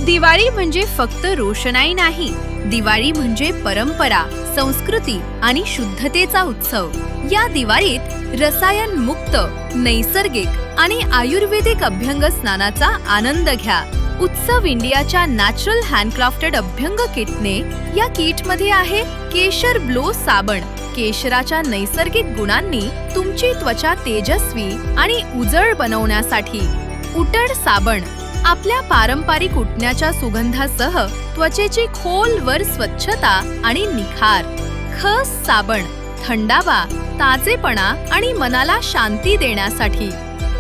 दिवाळी म्हणजे फक्त रोषणाई नाही, दिवाळी म्हणजे परंपरा, संस्कृती आणि शुद्धतेचा उत्सव. या दिवाळीत रसायन मुक्त, नैसर्गिक आणि आयुर्वेदिक अभ्यंग स्नानाचा आनंद घ्या. उत्सव इंडियाच्या नॅचरल हँडक्राफ्टेड अभ्यंग किटने या किटमध्ये आहे केशर ग्लो साबण. केशराच्या नैसर्गिक गुणांनी तुमची त्वचा तेजस्वी आणि उजळ बनवण्यासाठी. उटड साबण आपल्या पारंपरिक उटण्याच्या सुगंधासह त्वचेची खोलवर स्वच्छता आणि निखार. खस साबण थंडावा, ताजेपणा आणि मनाला शांती देण्यासाठी.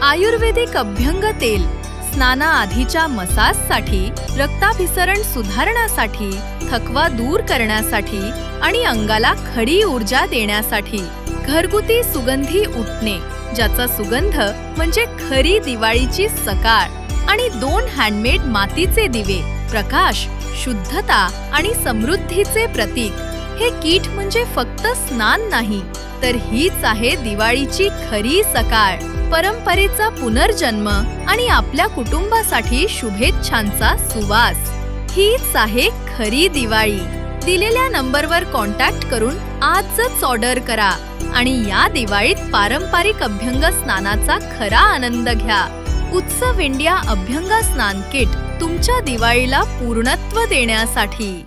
आयुर्वेदिक अभ्यंग तेल स्नानाआधीच्या मसाजसाठी, रक्ताभिसरण सुधारण्यासाठी, थकवा दूर करण्यासाठी आणि अंगाला खरी ऊर्जा देण्यासाठी. घरगुती सुगंधी उटणे ज्याचा सुगंध म्हणजे खरी दिवाळीची सकाळ. आणि 2 हँडमेड मातीचे दिवे, प्रकाश, शुद्धता आणि समृद्धीचे प्रतीक. हे किट म्हणजे फक्त स्नान नाही, तर हीच आहे दिवाळीची खरी सकाळ, परंपरेचा पुनर्जन्म आणि आपल्या कुटुंबासाठी शुभेच्छांचा सुवास. हीच आहे खरी दिवाळी. दिलेल्या नंबरवर कॉन्टॅक्ट करून आजच ऑर्डर करा आणि या दिवाळीत पारंपरिक अभ्यंग स्नानाचा खरा आनंद घ्या. उत्सव इंडिया अभ्यंग स्नान किट तुमच्या दिवाळीला पूर्णत्व देण्यासाठी.